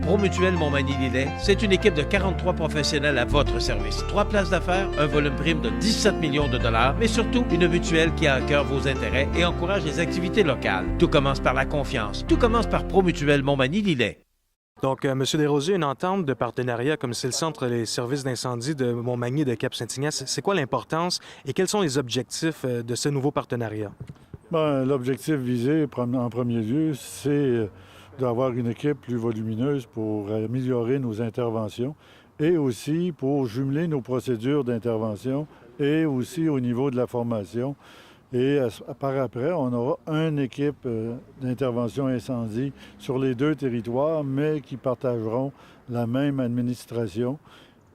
Promutuel Montmagny-Lillet, c'est une équipe de 43 professionnels à votre service. 3 places d'affaires, un volume prime de 17 millions de dollars, mais surtout une mutuelle qui a à cœur vos intérêts et encourage les activités locales. Tout commence par la confiance. Tout commence par Promutuel Montmagny-Lillet. Donc, M. Desrosiers, une entente de partenariat comme c'est le Centre les services d'incendie de Montmagny et de Cap-Saint-Ignace, c'est quoi l'importance et quels sont les objectifs de ce nouveau partenariat? Bien, l'objectif visé en premier lieu, c'est d'avoir une équipe plus volumineuse pour améliorer nos interventions et aussi pour jumeler nos procédures d'intervention et aussi au niveau de la formation. Et par après, on aura une équipe d'intervention incendie sur les 2 territoires, mais qui partageront la même administration.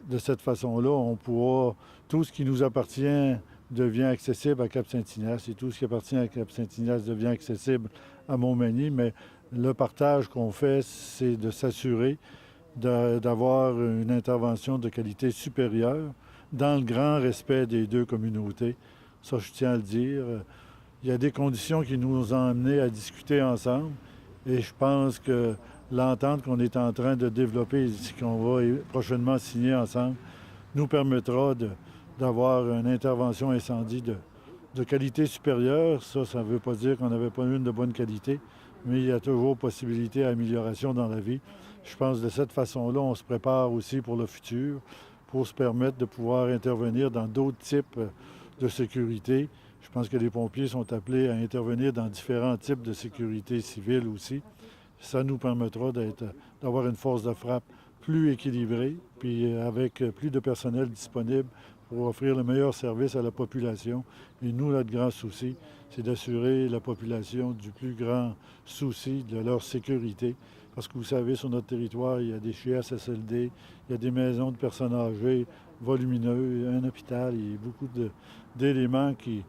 De cette façon-là, on pourra, tout ce qui nous appartient devient accessible à Cap-Saint-Ignace et tout ce qui appartient à Cap-Saint-Ignace devient accessible à Montmagny. Mais le partage qu'on fait, c'est de s'assurer d'avoir une intervention de qualité supérieure dans le grand respect des 2 communautés. Ça, je tiens à le dire. Il y a des conditions qui nous ont amenés à discuter ensemble et je pense que l'entente qu'on est en train de développer, qu'on va prochainement signer ensemble, nous permettra d'avoir une intervention incendie de qualité supérieure. Ça ne veut pas dire qu'on n'avait pas une de bonne qualité, mais il y a toujours possibilité d'amélioration dans la vie. Je pense que de cette façon-là, on se prépare aussi pour le futur, pour se permettre de pouvoir intervenir dans d'autres types de sécurité. Je pense que les pompiers sont appelés à intervenir dans différents types de sécurité civile aussi. Ça nous permettra d'avoir une force de frappe plus équilibrée, puis avec plus de personnel disponible pour offrir le meilleur service à la population. Et nous, notre grand souci, c'est d'assurer la population du plus grand souci de leur sécurité. Parce que vous savez, sur notre territoire, il y a des CHSLD, il y a des maisons de personnes âgées volumineux, un hôpital, il y a beaucoup d'éléments qui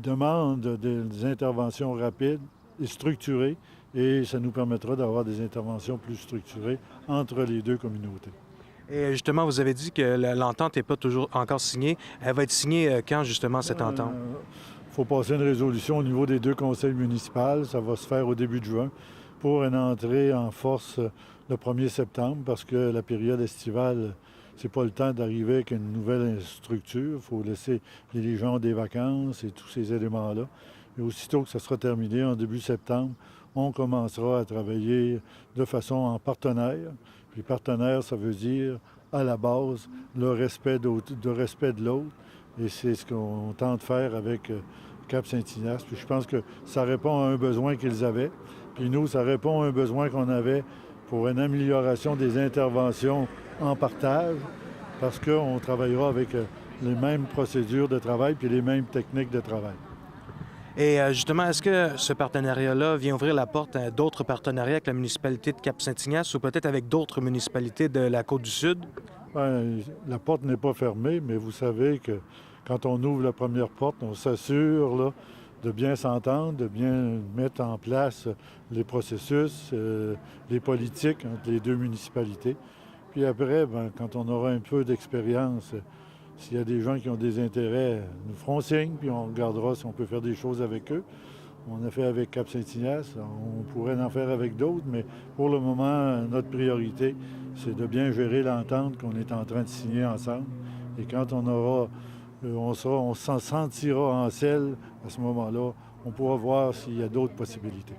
demandent des interventions rapides et structurées, et ça nous permettra d'avoir des interventions plus structurées entre les 2 communautés. Et justement, vous avez dit que l'entente n'est pas toujours encore signée. Elle va être signée quand, justement, cette entente? Il faut passer une résolution au niveau des 2 conseils municipaux. Ça va se faire au début de juin pour une entrée en force le 1er septembre, parce que la période estivale, c'est pas le temps d'arriver avec une nouvelle structure. Il faut laisser les gens des vacances et tous ces éléments-là. Et aussitôt que ça sera terminé, en début septembre, on commencera à travailler de façon en partenaire. Puis partenaire, ça veut dire, à la base, le respect de l'autre. Et c'est ce qu'on tente de faire avec Cap-Saint-Ignace. Puis je pense que ça répond à un besoin qu'ils avaient. Puis nous, ça répond à un besoin qu'on avait pour une amélioration des interventions en partage, parce qu'on travaillera avec les mêmes procédures de travail puis les mêmes techniques de travail. Et justement, est-ce que ce partenariat-là vient ouvrir la porte à d'autres partenariats avec la municipalité de Cap-Saint-Ignace ou peut-être avec d'autres municipalités de la Côte-du-Sud? Bien, la porte n'est pas fermée, mais vous savez que quand on ouvre la première porte, on s'assure là, de bien s'entendre, de bien mettre en place les processus, les politiques entre les 2 municipalités. Puis après, bien, quand on aura un peu d'expérience, s'il y a des gens qui ont des intérêts, nous ferons signe, puis on regardera si on peut faire des choses avec eux. On a fait avec Cap-Saint-Ignace, on pourrait en faire avec d'autres, mais pour le moment, notre priorité, c'est de bien gérer l'entente qu'on est en train de signer ensemble. Et quand on s'en sentira en selle, à ce moment-là, on pourra voir s'il y a d'autres possibilités.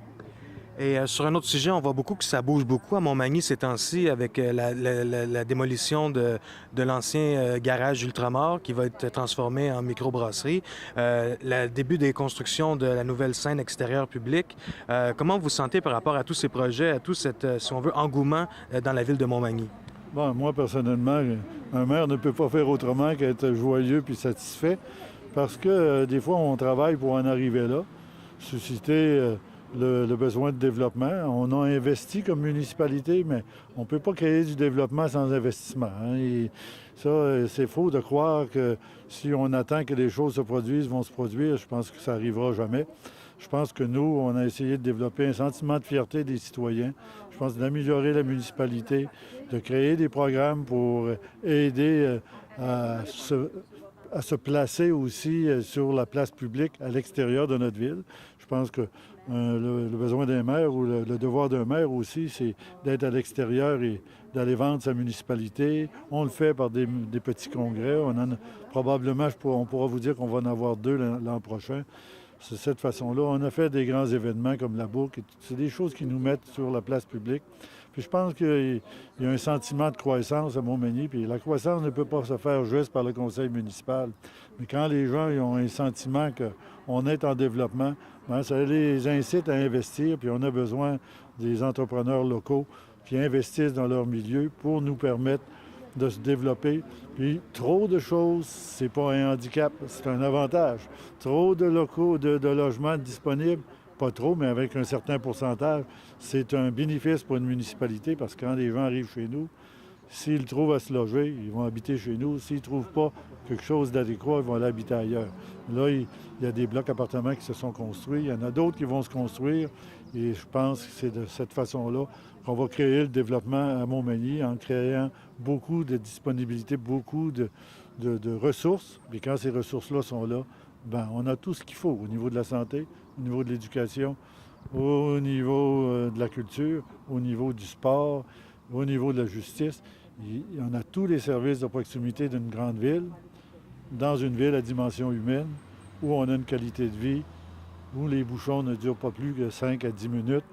Et sur un autre sujet, on voit beaucoup que ça bouge beaucoup à Montmagny ces temps-ci avec la démolition de l'ancien garage Ultramar qui va être transformé en microbrasserie, le début des constructions de la nouvelle scène extérieure publique. Comment vous vous sentez par rapport à tous ces projets, à tout cet, si on veut, engouement dans la ville de Montmagny? Bon, moi, personnellement, un maire ne peut pas faire autrement qu'être joyeux puis satisfait parce que des fois, on travaille pour en arriver là, susciter le besoin de développement. On a investi comme municipalité, mais on ne peut pas créer du développement sans investissement. Hein. Et ça, c'est faux de croire que si on attend que les choses se produisent, vont se produire. Je pense que ça n'arrivera jamais. Je pense que nous, on a essayé de développer un sentiment de fierté des citoyens. Je pense d'améliorer la municipalité, de créer des programmes pour aider à se placer aussi sur la place publique à l'extérieur de notre ville. Je pense que le besoin d'un maire ou le devoir d'un maire aussi, c'est d'être à l'extérieur et d'aller vendre sa municipalité. On le fait par des petits congrès. Probablement, on pourra vous dire qu'on va en avoir 2 l'an prochain. C'est de cette façon-là. On a fait des grands événements comme la boucle. C'est des choses qui nous mettent sur la place publique. Puis je pense qu'il y a un sentiment de croissance à Montmagny. Puis la croissance ne peut pas se faire juste par le conseil municipal. Mais quand les gens ils ont un sentiment qu'on est en développement, bien, ça les incite à investir. Puis on a besoin des entrepreneurs locaux qui investissent dans leur milieu pour nous permettre de se développer. Puis trop de choses, c'est pas un handicap, c'est un avantage. Trop de locaux, de logements disponibles, pas trop, mais avec un certain pourcentage, c'est un bénéfice pour une municipalité parce que quand les gens arrivent chez nous, s'ils trouvent à se loger, ils vont habiter chez nous. S'ils ne trouvent pas quelque chose d'adéquat, ils vont aller habiter ailleurs. Là, il y a des blocs appartements qui se sont construits. Il y en a d'autres qui vont se construire. Et je pense que c'est de cette façon-là qu'on va créer le développement à Montmagny en créant beaucoup de disponibilité, beaucoup de ressources. Et quand ces ressources-là sont là, bien, on a tout ce qu'il faut au niveau de la santé, au niveau de l'éducation, au niveau de la culture, au niveau du sport, au niveau de la justice. On a tous les services de proximité d'une grande ville, dans une ville à dimension humaine, où on a une qualité de vie, où les bouchons ne durent pas plus que 5 à 10 minutes,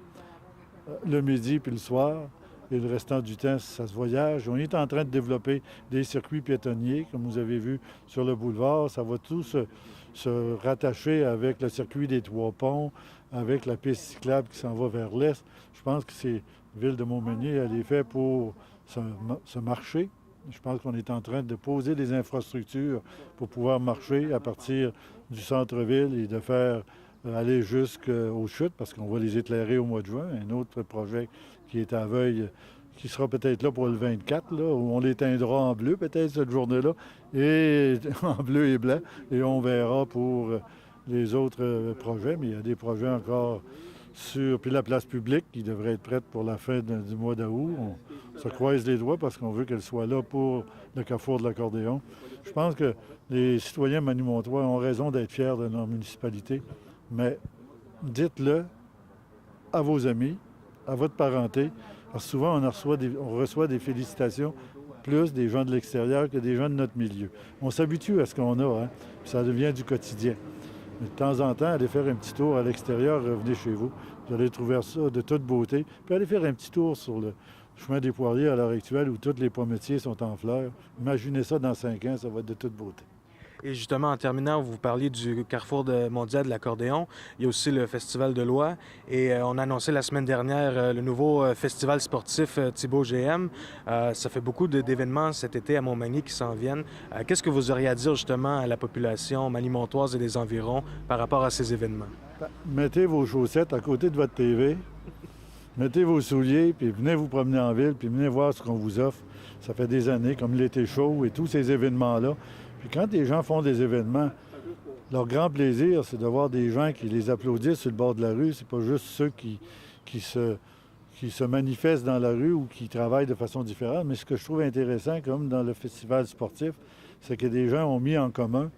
le midi puis le soir, et le restant du temps, ça se voyage. On est en train de développer des circuits piétonniers, comme vous avez vu sur le boulevard. Ça va tout se rattacher avec le circuit des Trois-Ponts, avec la piste cyclable qui s'en va vers l'est. Je pense que c'est la ville de Montmagny, elle est faite pour ce marché. Je pense qu'on est en train de poser des infrastructures pour pouvoir marcher à partir du centre-ville et de faire aller jusqu'aux chutes, parce qu'on va les éclairer au mois de juin. Un autre projet qui est à Veuille, qui sera peut-être là pour le 24, là, où on l'éteindra en bleu peut-être cette journée-là, et en bleu et blanc, et on verra pour les autres projets. Mais il y a des projets encore sur... Puis la place publique qui devrait être prête pour la fin du mois d'août. On se croise les doigts parce qu'on veut qu'elle soit là pour le carrefour de l'accordéon. Je pense que les citoyens manimontois ont raison d'être fiers de leur municipalité, mais dites-le à vos amis, à votre parenté, parce que souvent on reçoit des félicitations plus des gens de l'extérieur que des gens de notre milieu. On s'habitue à ce qu'on a, hein, puis ça devient du quotidien. Mais de temps en temps, allez faire un petit tour à l'extérieur, revenez chez vous. Vous allez trouver ça de toute beauté. Puis allez faire un petit tour sur le chemin des Poiriers à l'heure actuelle où tous les pommiers sont en fleurs. Imaginez ça dans 5 ans, ça va être de toute beauté. Et justement, en terminant, vous parliez du Carrefour mondial de l'accordéon. Il y a aussi le Festival de l'Oie. Et on a annoncé la semaine dernière le nouveau festival sportif Thibaut GM. Ça fait beaucoup d'événements cet été à Montmagny qui s'en viennent. Qu'est-ce que vous auriez à dire justement à la population manimontoise et des environs par rapport à ces événements? Mettez vos chaussettes à côté de votre TV. Mettez vos souliers, puis venez vous promener en ville, puis venez voir ce qu'on vous offre. Ça fait des années, comme l'été chaud et tous ces événements-là. Puis quand les gens font des événements, leur grand plaisir, c'est de voir des gens qui les applaudissent sur le bord de la rue. C'est pas juste ceux qui se manifestent dans la rue ou qui travaillent de façon différente. Mais ce que je trouve intéressant, comme dans le festival sportif, c'est que des gens ont mis en commun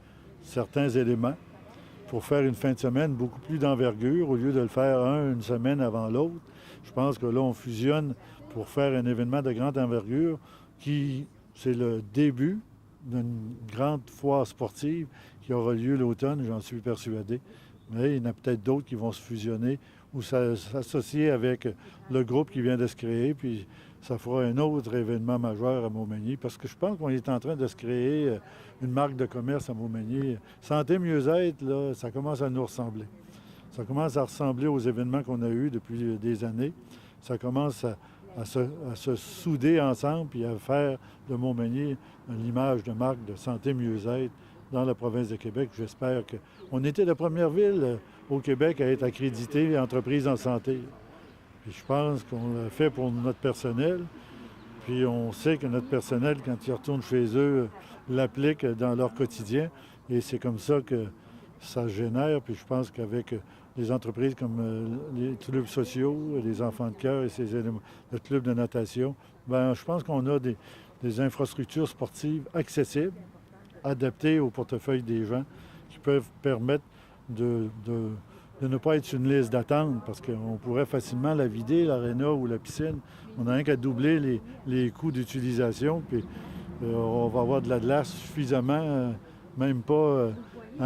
certains éléments pour faire une fin de semaine beaucoup plus d'envergure au lieu de le faire une semaine avant l'autre. Je pense que là, on fusionne pour faire un événement de grande envergure qui, c'est le début d'une grande foire sportive qui aura lieu l'automne, j'en suis persuadé. Mais il y en a peut-être d'autres qui vont se fusionner ou s'associer avec le groupe qui vient de se créer, puis ça fera un autre événement majeur à Montmagny, parce que je pense qu'on est en train de se créer une marque de commerce à Montmagny. Santé mieux-être, là, ça commence à nous ressembler. Ça commence à ressembler aux événements qu'on a eus depuis des années. Ça commence à se souder ensemble puis à faire de Montmagny l'image de marque de santé mieux-être dans la province de Québec. J'espère qu'on était la première ville au Québec à être accréditée entreprise en santé. Puis je pense qu'on l'a fait pour notre personnel. Puis on sait que notre personnel, quand ils retournent chez eux, l'applique dans leur quotidien. Et c'est comme ça que ça génère. Puis je pense qu'avec les entreprises comme les clubs sociaux, les enfants de cœur et ces éléments, le club de natation, bien, je pense qu'on a des infrastructures sportives accessibles, adaptées au portefeuille des gens, qui peuvent permettre de de ne pas être sur une liste d'attente parce qu'on pourrait facilement la vider, l'aréna ou la piscine. On n'a rien qu'à doubler les coûts d'utilisation, puis on va avoir de la glace suffisamment, même pas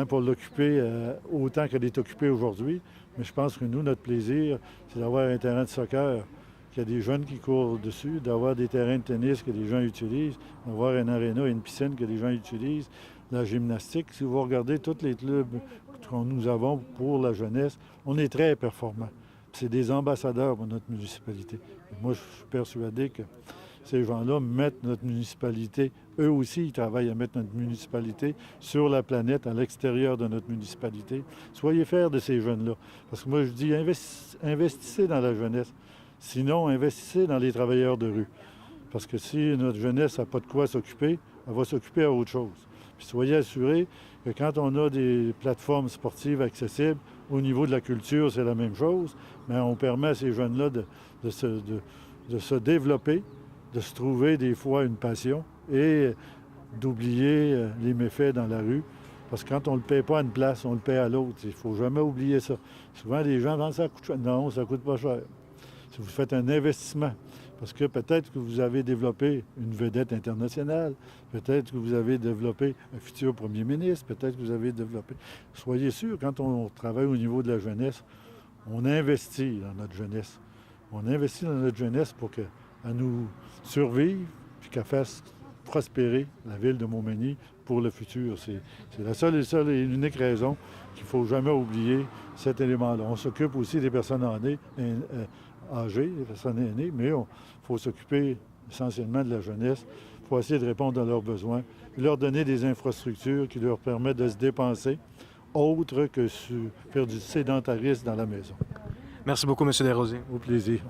pour l'occuper autant qu'elle est occupée aujourd'hui. Mais je pense que nous, notre plaisir, c'est d'avoir un terrain de soccer, qu'il y a des jeunes qui courent dessus, d'avoir des terrains de tennis que les gens utilisent, d'avoir une aréna et une piscine que les gens utilisent, la gymnastique. Si vous regardez tous les clubs que nous avons pour la jeunesse, on est très performants. C'est des ambassadeurs pour notre municipalité. Et moi, je suis persuadé que ces gens-là mettent notre municipalité, eux aussi, ils travaillent à mettre notre municipalité sur la planète, à l'extérieur de notre municipalité. Soyez fiers de ces jeunes-là. Parce que moi, je dis, investissez dans la jeunesse. Sinon, investissez dans les travailleurs de rue. Parce que si notre jeunesse n'a pas de quoi s'occuper, elle va s'occuper à autre chose. Puis soyez assurés que quand on a des plateformes sportives accessibles, au niveau de la culture, c'est la même chose, mais on permet à ces jeunes-là de se développer, de se trouver des fois une passion et d'oublier les méfaits dans la rue. Parce que quand on ne le paie pas à une place, on le paie à l'autre. Il ne faut jamais oublier ça. Souvent, les gens pensent que ça coûte cher. Non, ça ne coûte pas cher. Si vous faites un investissement, parce que peut-être que vous avez développé une vedette internationale, peut-être que vous avez développé un futur premier ministre, peut-être que vous avez développé... Soyez sûr, quand on travaille au niveau de la jeunesse, on investit dans notre jeunesse. On investit dans notre jeunesse pour qu'elle nous survive, puis qu'elle fasse prospérer la ville de Montmagny pour le futur. C'est la seule et unique raison qu'il ne faut jamais oublier cet élément-là. On s'occupe aussi des personnes âgées, des personnes aînées, mais il faut s'occuper essentiellement de la jeunesse. Il faut essayer de répondre à leurs besoins, leur donner des infrastructures qui leur permettent de se dépenser, autre que faire du sédentarisme dans la maison. Merci beaucoup, M. Desrosiers. Au plaisir.